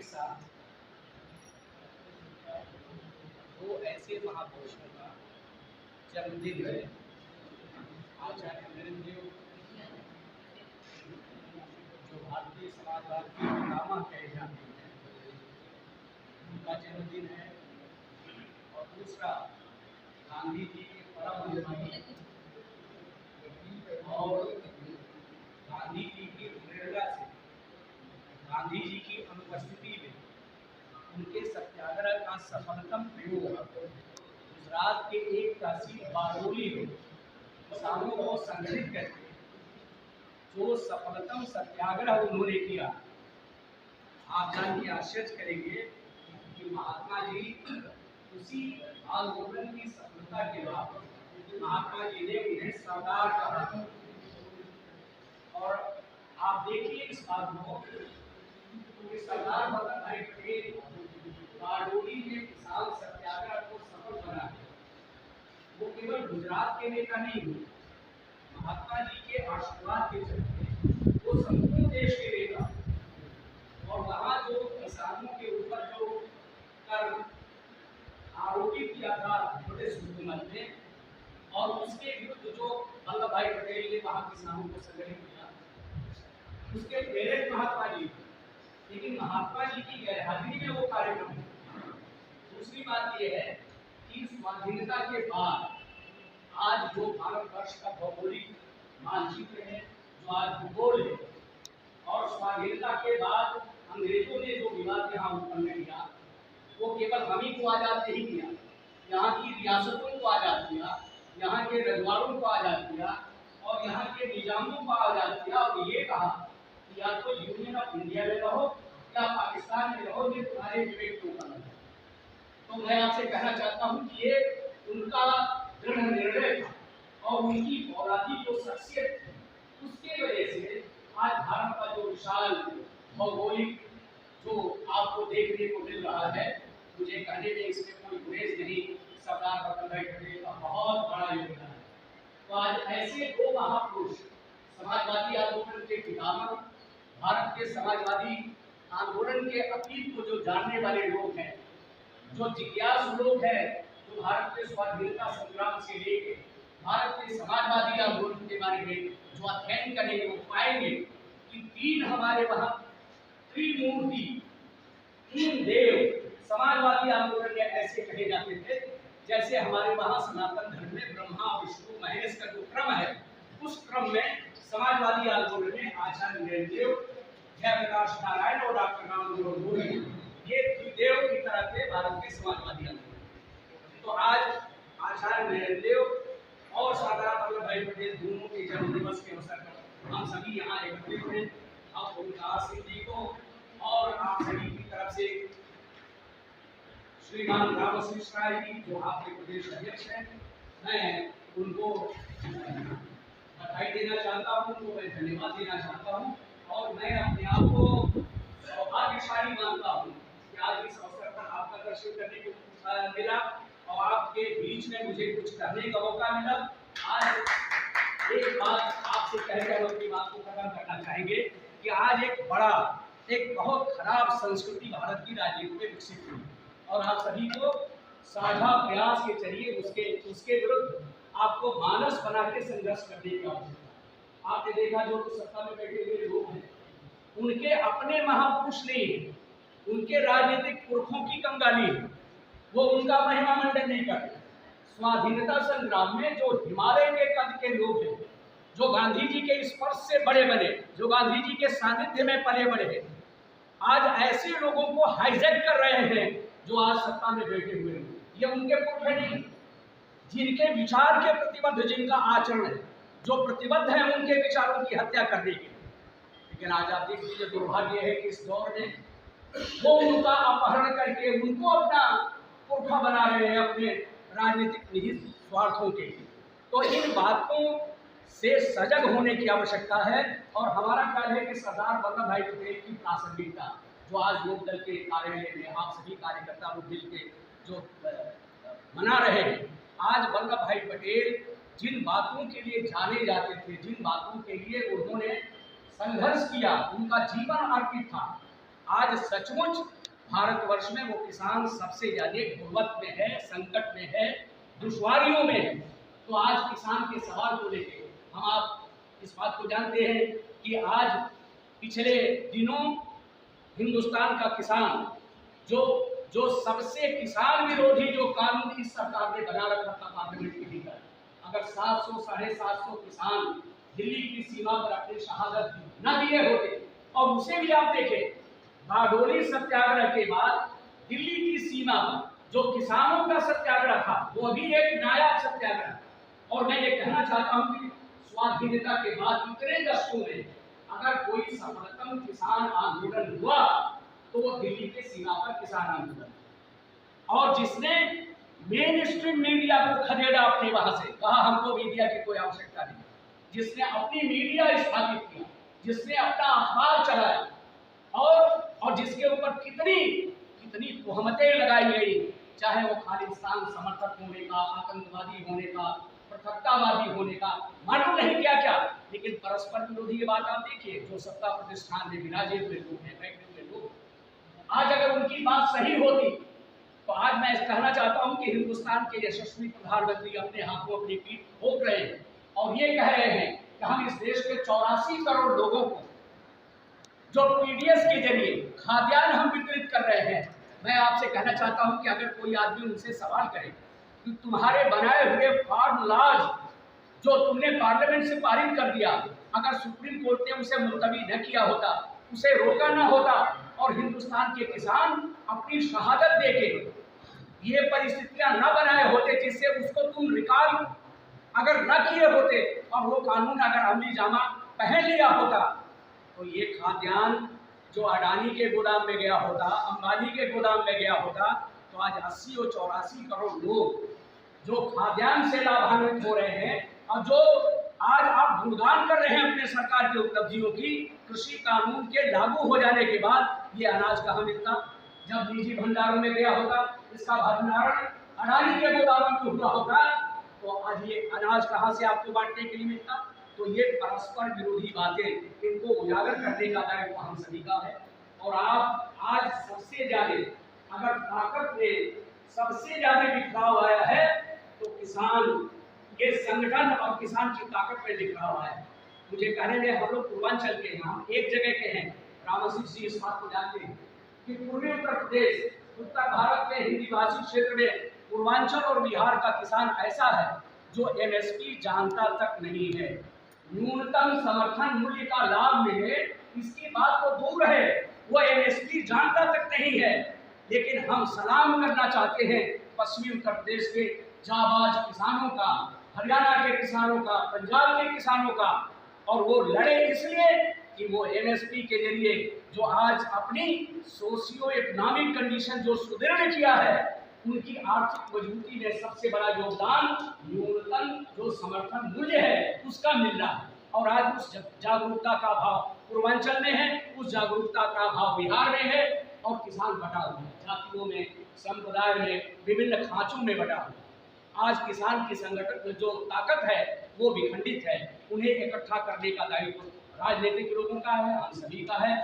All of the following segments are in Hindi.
साथ दो ऐसे महापुरुषों का जन्मदिन है। आचार्य वीरेंद्र जो भारतीय समाजवाद के पितामह कहे जाते हैं, उनका जन्मदिन है। और दूसरा गांधी जी के परम अनुयायी और गांधी जी की प्रेरणा से, गांधी जी की अनुपस्थिति में उनके सत्याग्रह का सफलतम प्रयोग गुजरात के एक तहसील बारडोली में किसानों को संगठित करके जो सफलतम सत्याग्रह उन्होंने किया, आप जान के आश्चर्य करेंगे कि महात्मा जी उसी आंदोलन की सफलता के बाद महात्मा जी ने उन्हें सरदार कहा। और आप देखिए इस बात को कि सरदार वल्लभ भाई पटेल बारडोली में किसान सत्याग्रह को सफल बना, वो केवल गुजरात के नेता नहीं हुए, महात्मा जी के आशीर्वाद के चलते वो संपूर्ण देश के नेता। और वहाँ जो किसानों के ऊपर जो कर आरोपित किया था ब्रिटिश हुकूमत ने, और उसके विरुद्ध जो वल्लभ भाई पटेल ने वहाँ किसानों को संगठित किया, उसके प्रेरक महात्मा जी। लेकिन महात्मा जी की गैरहाजिरी में वो कार्यक्रम। दूसरी बात यह है कि स्वाधीनता के बाद आज जो भारतवर्ष का भौगोलिक मानचित्र है, जो आज भूगोल है, और स्वाधीनता के बाद अंग्रेजों ने जो विवाद यहाँ उत्पन्न किया, वो केवल हम ही को आजाद नहीं किया, यहाँ की रियासतों को आजाद किया, यहाँ के रजवाड़ों को आजाद किया, और यहाँ के निजामों को आजाद किया, और ये कहा कि या तो यूनियन ऑफ इंडिया में रहो या पाकिस्तान में रहो, ये तुम्हारे विवेक को करना है। तो मैं आपसे कहना चाहता हूँ कि ये उनका दृढ़ निर्णय था, और उनकी औलादी जो शख्सियत थी, उसके वजह से आज भारत का जो विशाल भौगोलिक जो आपको देखने को मिल रहा है, मुझे कहने में इसमें कोई गुरेज नहीं, सरदार वल्लभ भाई पटेल का बहुत बड़ा योगदान है। तो आज ऐसे दो महापुरुष, समाजवादी आंदोलन के पितामह, भारत के समाजवादी आंदोलन के अतीत को जो जानने वाले लोग हैं, जो जिज्ञासु लोग हैं, जो भारत के स्वाधीनता संग्राम से लेके भारत के समाजवादी आंदोलन के बारे में जो अध्ययन करेंगे, वो पाएंगे कि तीन हमारे वहाँ त्रिमूर्ति, तीन देव समाजवादी आंदोलन में ऐसे कहे जाते थे, जैसे हमारे वहाँ सनातन धर्म में ब्रह्मा विष्णु महेश का जो क्रम है, उस क्रम में समाजवादी आंदोलन में आचार्य वीरेंद्र, जयप्रकाश नारायण और डॉक्टर रामदेव मोदी, ये त्रिदेव की तरह थे भारत के समाजवादी आंदोलन। तो आज आचार्य वीरेंद्र और सरदार वल्लभ भाई पटेल दोनों के जन्म दिवस के अवसर पर हम सभी यहाँ एकत्रित हैं। आप ओमकार सिंह जी को और आप सभी की तरफ से श्रीमान रामश्री राय जी, जो आपके प्रदेश अध्यक्ष हैं, मैं उनको बधाई देना चाहता हूँ, उनको मैं धन्यवाद देना चाहता हूँ। और मैं अपने आप को सौभाग्यशाली मानता हूँ कि आज इस अवसर पर आपका दर्शन करने को मिला और आपके बीच में मुझे कुछ कहने का मौका मिला। आज एक बात आपसे कहकर हम अपनी बात को खत्म करना चाहेंगे कि आज एक बहुत खराब संस्कृति भारत की राजनीति में विकसित हुई, और आप सभी को साझा प्रयास के जरिए उसके विरुद्ध आपको मानस बना के संघर्ष करने की आवश्यकता। आपने देखा जो सत्ता में बैठे हुए लोग हैं, उनके अपने महापुरुष नहीं है, उनके राजनीतिक पुरखों की कंगाली है, वो उनका महिमा मंडन नहीं करते। स्वाधीनता संग्राम में जो हिमालय के कद के लोग हैं, जो गांधी जी के स्पर्श से बड़े बने, जो गांधी जी के सानिध्य में पले बड़े हैं, आज ऐसे लोगों को हाईजैक कर रहे हैं जो आज सत्ता में बैठे हुए हैं। ये उनके पुरखे नहीं, जिनके विचार के प्रतिबद्ध, जिनका आचरण है, जो प्रतिबद्ध है उनके विचारों की हत्या करने के। लेकिन आज आप देख लीजिए, दुर्भाग्य है कि इस दौर में वो उनका अपहरण करके उनको अपना पुरखा बना रहे हैं अपने राजनीतिक निहित स्वार्थों के लिए। तो इन बातों से सजग होने की आवश्यकता है। और हमारा ख्याल है कि सरदार वल्लभ भाई पटेल की प्रासंगिकता जो आज लोकदल के कार्यालय में आप सभी कार्यकर्ता लोग मिल के जो मना रहे हैं, आज वल्लभ भाई पटेल जिन बातों के लिए जाने जाते थे, जिन बातों के लिए उन्होंने संघर्ष किया, उनका जीवन अर्पित था, आज सचमुच भारतवर्ष में वो किसान सबसे ज्यादा गुर्बत में है, संकट में है, दुश्वारियों में है। तो आज किसान के सवाल को लेकर हम आप इस बात को जानते हैं कि आज पिछले दिनों हिंदुस्तान का किसान जो जो सबसे किसान विरोधी जो कानून इस सरकार ने बना रखा था पार्लियामेंट के भीतर, अगर 700 750 किसान दिल्ली की सीमा पर अपनी शहादत न दिए होते, और उसे भी आप देखें बारडोली सत्याग्रह के बाद दिल्ली की सीमा पर जो किसानों का सत्याग्रह था वो भी एक नायाब सत्याग्रह। और मैं ये कहना चाहता हूं कि स्वाधीनता के बाद इतने दशकों में अगर कोई सफलतम किसान आंदोलन हुआ तो वो दिल्ली के सीमा पर किसान आंदोलन, और जिसने मेन स्ट्रीम मीडिया को खदेड़ा अपने वहां से, कहा हमको मीडिया की कोई आवश्यकता नहीं, जिसने अपनी मीडिया स्थापित किया, जिसने अपना अखबार चलाया, और जिसके ऊपर कितनी कितनी तोहमतें लगाई गई, चाहे वो खालिस्तान समर्थक होने का, आतंकवादी होने का, पृथकतावादी होने का, मालूम नहीं क्या क्या, लेकिन परस्पर विरोधी ये बात आप देखिए, जो सत्ता प्रतिष्ठान में विराजे हुए लोग हैं, बैठे हुए लोग, आज अगर उनकी बात सही होती तो आज मैं कहना चाहता हूं कि हिंदुस्तान के यशस्वी प्रधानमंत्री अपने हाथों अपनी पीठ ठोक रहे हैं और ये कह रहे हैं कि हम इस देश के 84 करोड़ लोगों को जो पीडीएस के जरिए खाद्यान्न हम वितरित कर रहे हैं। मैं आपसे कहना चाहता हूं कि अगर कोई आदमी उनसे सवाल करे कि तुम्हारे बनाए हुए फार्म लॉज जो तुमने पार्लियामेंट से पारित कर दिया, अगर सुप्रीम कोर्ट ने उसे मुलतवी न किया होता, उसे रोका न होता और हिंदुस्तान के किसान अपनी शहादत देके ये परिस्थितियां न बनाए होते जिससे उसको तुम रिकॉल अगर न किए होते और वो कानून अगर अमली जामा पहन लिया होता, तो ये खाद्यान्न जो अडानी के गोदाम में गया होता, अंबानी के गोदाम में गया होता, तो आज 80 और 84 करोड़ लोग जो खाद्यान्न से लाभान्वित हो रहे हैं और जो आज आप गुणगान कर रहे हैं अपने सरकार की उपलब्धियों की, कृषि कानून के लागू हो जाने के बाद ये अनाज कहाँ मिलता? जब निजी भंडारों में गया होता, इसका भंडारण अडानी के गोदाम में हुआ होता, तो आज ये अनाज कहाँ से आपको बांटने के लिए मिलता? तो ये परस्पर विरोधी बातें, इनको उजागर करने का दायित्व हम सभी का है। और आप आज सबसे ज्यादा अगर ताकत में सबसे ज्यादा बिखराव आया है तो किसान के संगठन और किसान की ताकत में बिखराव आया है। मुझे कहने में हम लोग पूर्वांचल के यहाँ एक जगह के हैं, रामाशीष जी इस बात को जानते हैं कि पूर्वी उत्तर प्रदेश, उत्तर भारत में हिंदी भाषी क्षेत्र में पूर्वांचल और बिहार का किसान ऐसा है जो एमएसपी जानता तक नहीं है। न्यूनतम समर्थन मूल्य का लाभ मिले इसकी बात तो दूर है, वो एमएसपी जानता तक नहीं है। लेकिन हम सलाम करना चाहते हैं पश्चिमी उत्तर प्रदेश के जाबाज किसानों का, हरियाणा के किसानों का, पंजाब के किसानों का, और वो लड़े इसलिए कि वो एमएसपी के जरिए जो आज अपनी सोशियो इकोनॉमिक कंडीशन जो सुदृढ़ किया है, उनकी आर्थिक मजबूती में सबसे बड़ा योगदान न्यूनतम जो समर्थन मूल्य है उसका मिल रहा है। और आज उस जागरूकता का भाव पूर्वांचल में है, उस जागरूकता का भाव बिहार में है, और किसान बटा हुआ है, जातियों में, संप्रदाय में, विभिन्न खांचों में बटा हुआ है। आज किसान की संगठन जो ताकत है वो विखंडित है, उन्हें इकट्ठा करने का दायित्व राजनीतिक लोगों का है, हम सभी का है।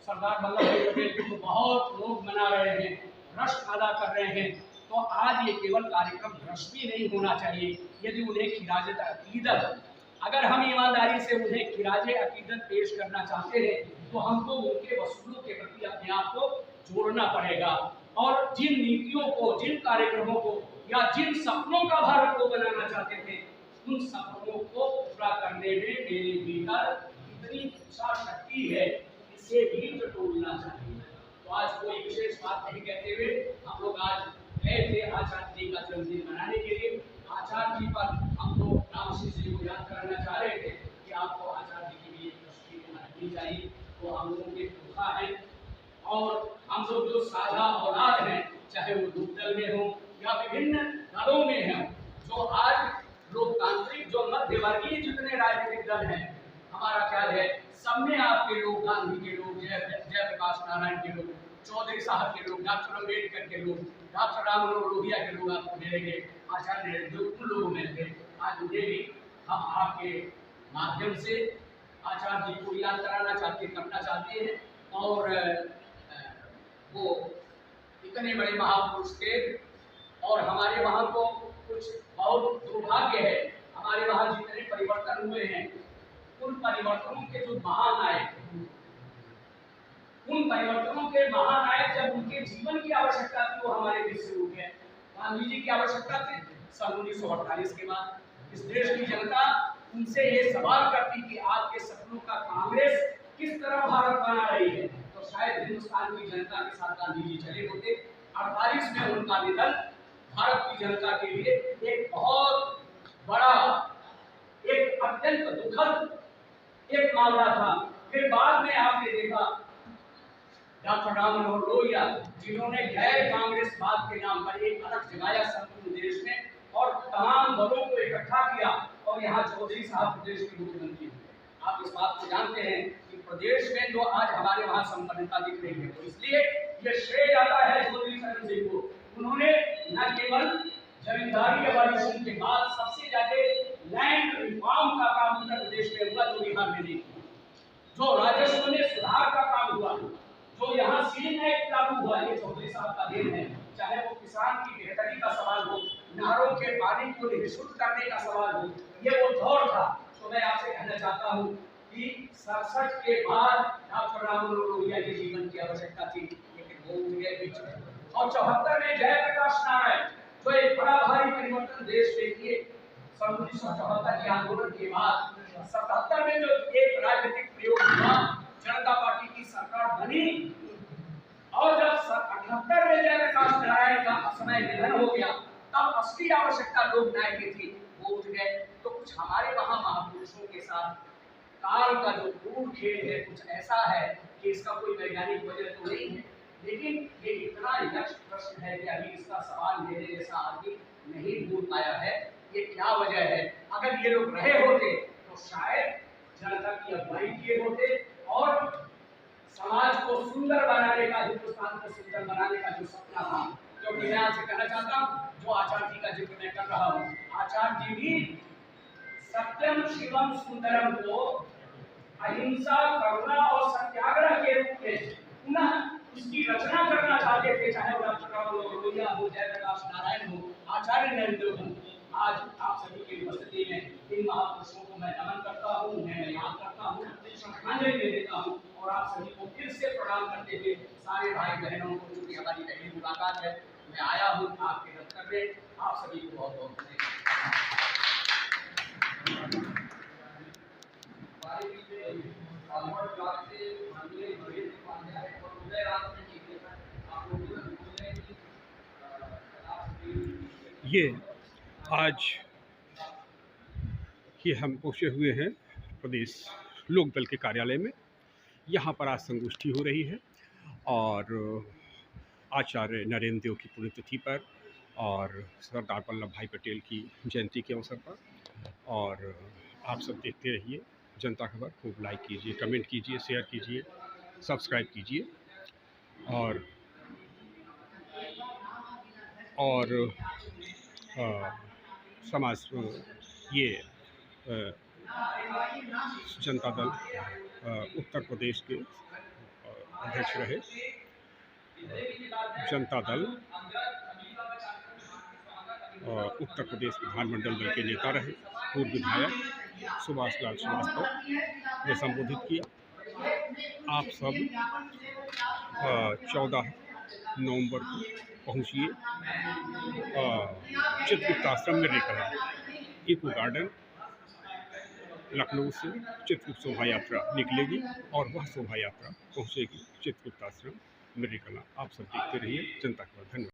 सरदार वल्लभ भाई पटेल को बहुत लोग मना रहे हैं, रश्क अदा कर रहे हैं, तो आज ये केवल कार्यक्रम रश्मी नहीं होना चाहिए। यदि उन्हें खिराज अकीदत, अगर हम ईमानदारी से उन्हें खिराज अकीदत पेश करना चाहते हैं तो हमको उनके वसूलों के प्रति अपने आप को जोड़ना पड़ेगा, और जिन नीतियों को, जिन कार्यक्रमों को या जिन सपनों का भारत को बनाना चाहते थे, उन सपनों को पूरा करने में मेरे भीतर इतनी इच्छा शक्ति है, इसे भी टटोलना चाहिए। तो आज कोई विशेष बात नहीं कहते हुए हम लोग आज गए थे आचार्य जी का जन्मदिन मनाने के लिए। आचार्य जी पर हम लोग रामाशीष जी को याद कराना चाह रहे थे कि आपको आचार्य जी की भी एक तस्वीर बनानी चाहिए, वो हम लोगों के पुरखा है, और हम लोग जो साझा औलाद हैं, चाहे वो दूसदल में हो या विभिन्न दलों में हो, जो आज लोकतांत्रिक जो मध्यवर्गीय जितने राजनीतिक दल हैं, हमारा ख्याल है सब में आपके लोग, गांधी के लोग, जयप्रकाश नारायण के लोग, चौधरी साहब के लोग, डॉक्टर अम्बेडकर के लोग, डॉक्टर राम मनोहर लोहिया के लोग आपको मिलेंगे, आचार्य जो उन लोगों में थे, आज उन्हें भी हम आपके माध्यम से आचार्य जी को याद कराना चाहते, करना चाहते हैं। और वो इतने बड़े महापुरुष थे। और हमारे वहाँ तो कुछ बहुत दुर्भाग्य है, हमारे वहाँ जितने परिवर्तन हुए हैं उन परिवर्तनों के जो महानायक, उन परिवर्तनों के महानायक जब उनके जीवन की आवश्यकता थी वो हमारे बीच से उठ गए। गांधी जी की आवश्यकता थी सन 1948 के बाद। इस देश की जनता उनसे ये सवाल करती कि आपके सपनों का कांग्रेस किस तरह भारत बना रही है, तो शायद हिंदुस्तान की जनता के साथ गांधी जी चले होते। 48 में उनका निधन भारत की जनता के लिए एक बहुत बड़ा, एक अत्यंत दुखद एक मामला था। फिर बाद में आपने देखा डॉक्टर राम मनोहर लोहिया, जिन्होंने गैर कांग्रेसवाद के नाम पर एक अलग जगाया संपूर्ण देश में और तमाम दलों को इकट्ठा किया और यहाँ चौधरी साहब प्रदेश के मुख्यमंत्री हुए। आप इस बात को जानते हैं कि प्रदेश में जो आज हमारे वहाँ संपन्नता दिख रही है, तो इसलिए ये श्रेय जाता है चौधरी चरण सिंह को। उन्होंने न केवल जमींदारी एबॉलिशन के बाद सबसे ज्यादा लैंड रिफॉर्म का काम उत्तर प्रदेश में हुआ जो बिहार में नहीं हुआ, जो राजस्व में सुधार का काम हुआ, जो यहाँ सीलिंग एक्ट लागू हुआ, ये चौधरी साहब का देन है। चाहे वो किसान की बेहतरी का सवाल हो, नहरों के पानी को निःशुल्क करने का सवाल हो, ये वो दौर था। तो मैं आपसे कहना चाहता हूँ कि 67 के बाद डॉक्टर राम मनोहर लोहिया के जीवन की आवश्यकता थी, लेकिन वो उठ गए बीच में। और 74 में जयप्रकाश नारायण जो एक बड़ा भारी परिवर्तन देश में किए सन 1974 के आंदोलन के बाद, 77 में जो एक राजनीतिक प्रयोग हुआ, जनता पार्टी की सरकार बनी और जब 78 में जयप्रकाश नारायण का समय निधन हो गया, तब असली आवश्यकता लोक न्याय की थी, वो उठ गए। तो कुछ हमारे वहाँ महापुरुषों के साथ काल का जो क्रूर खेल है कुछ ऐसा है कि इसका कोई वैज्ञानिक वजह तो नहीं है, लेकिन ये इतना यक्ष प्रश्न है कि अभी इसका सवाल मेरे जैसा आदमी नहीं ढूंढ पाया है ये क्या वजह है। अगर ये लोग रहे होते तो शायद जनता की अगुवाई किए होते और समाज को सुंदर बनाने का, हिंदुस्तान को सुंदर बनाने का जो सपना था, क्योंकि मैं आपसे कहना चाहता हूँ जो आचार्य जी का जिक्र मैं कर रहा हूँ, आचार्य जी भी सत्यम शिवम सुंदरम को अहिंसा, करुणा और सत्याग्रह के रूप में पुनः उसकी रचना करना चाहते थे, चाहे वो डॉक्टर राम मनोहर लोहिया हो, जयप्रकाश नारायण हो, आचार्य नरेंद्र हो। आज आप सभी की उपस्थिति में इन महापुरुषों को मैं नमन करता हूँ, उन्हें याद करता हूँ, श्रद्धांजलि दे देता हूँ और आप सभी को फिर से प्रणाम करते हुए सारे भाई बहनों को, चूंकि हमारी पहली मुलाकात है, मैं आया हूँ आपके दफ्तर में, आप सभी को बहुत बहुत ये आज ये हम पहुँचे हुए हैं प्रदेश लोकदल के कार्यालय में। यहाँ पर आज संगोष्ठी हो रही है और आचार्य नरेंद्र देव की पुण्यतिथि पर और सरदार वल्लभ भाई पटेल की जयंती के अवसर पर। और आप सब देखते रहिए जनता खबर, खूब लाइक कीजिए, कमेंट कीजिए, शेयर कीजिए, सब्सक्राइब कीजिए और समाज ये जनता दल उत्तर प्रदेश के अध्यक्ष रहे, जनता दल उत्तर प्रदेश विधानमंडल दल के नेता रहे, पूर्व विधायक सुभाष लाल श्रीवास्तव ने संबोधित किया। आप सब 14 नवंबर को पहुँचिए चित्रगुप्त आश्रम में रहकर इको गार्डन लखनऊ से चित्रगुप्त शोभा यात्रा निकलेगी और वह शोभा यात्रा पहुँचेगी चित्रगुप्त आश्रम मिर्रिकला। आप सब देखते रहिए जनता खबर। धन्यवाद।